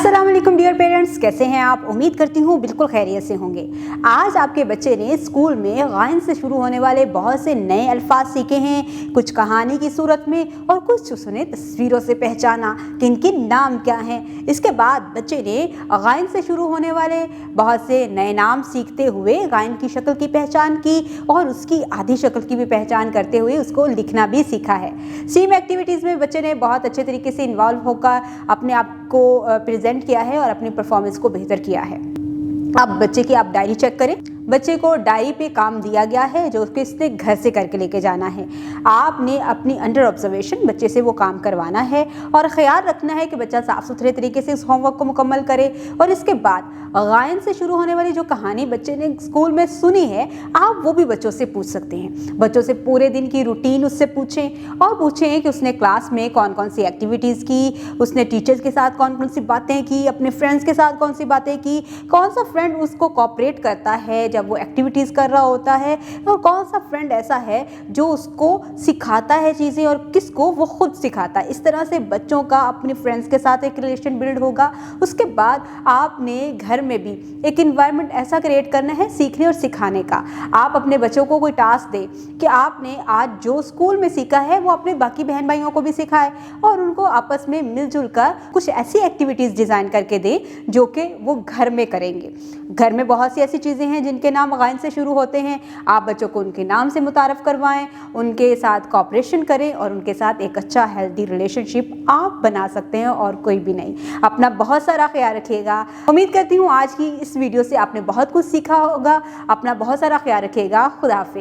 अस्सलाम वालेकुम dear parents, कैसे हैं आप? उम्मीद करती हूँ बिल्कुल खैरियत से होंगे। आज आपके बच्चे ने स्कूल में गायन से शुरू होने वाले बहुत से नए अल्फाज सीखे हैं, कुछ कहानी की सूरत में और कुछ उसने तस्वीरों से पहचाना कि इनके नाम क्या हैं। इसके बाद बच्चे ने गायन से शुरू होने वाले बहुत से नए नाम सीखते हुए गायन की शक्ल की पहचान की और उसकी आधी शक्ल की भी पहचान करते हुए उसको लिखना भी सीखा है। स्टीम एक्टिविटीज़ में बच्चे ने बहुत अच्छे तरीके से इन्वॉल्व होकर अपने आप को प्रेजेंट किया है और अपनी परफॉर्मेंस को बेहतर किया है। अब बच्चे की आप डायरी चेक करें। बच्चे को डायरी पे काम दिया गया है जो उसके इसने घर से करके लेके जाना है। आपने अपनी अंडर ऑब्जर्वेशन बच्चे से वो काम करवाना है और ख्याल रखना है कि बच्चा साफ सुथरे तरीके से उस होमवर्क को मुकम्मल करे। और इसके बाद गायन से शुरू होने वाली जो कहानी बच्चे ने स्कूल में सुनी है, आप वो भी बच्चों से पूछ सकते हैं। बच्चों से पूरे दिन की रूटीन उससे पूछें और पूछें कि उसने क्लास में कौन कौन सी एक्टिविटीज़ की, उसने टीचर्स के साथ कौन कौन सी बातें की, अपने फ्रेंड्स के साथ कौन सी बातें की, कौन सा फ्रेंड उसको कोऑपरेट करता है जब वो एक्टिविटीज़ कर रहा होता है, और कौन सा फ्रेंड ऐसा है जो उसको सिखाता है चीज़ें और किसको वो खुद सिखाता है। इस तरह से बच्चों का अपने फ्रेंड्स के साथ एक रिलेशन बिल्ड होगा। उसके बाद आपने घर में भी एक इन्वायरमेंट ऐसा क्रिएट करना है सीखने और सिखाने का। आप अपने बच्चों को कोई टास्क दें कि आपने आज जो स्कूल में सीखा है वो अपने बाकी बहन भाइयों को भी सिखाए और उनको आपस में मिलजुल कर कुछ ऐसी एक्टिविटीज़ डिज़ाइन करके दें जो कि वो घर में करेंगे। घर में बहुत सी ऐसी चीज़ें हैं जिनके नाम गायन से शुरू होते हैं। आप बच्चों को उनके नाम से मुतारफ़ करवाएं, उनके साथ कोऑपरेशन करें और उनके साथ एक अच्छा हेल्दी रिलेशनशिप आप बना सकते हैं और कोई भी नहीं। अपना बहुत सारा ख्याल रखिएगा। उम्मीद करती हूँ आज की इस वीडियो से आपने बहुत कुछ सीखा होगा। अपना बहुत सारा ख्याल रखिएगा। खुदा हाफिज़।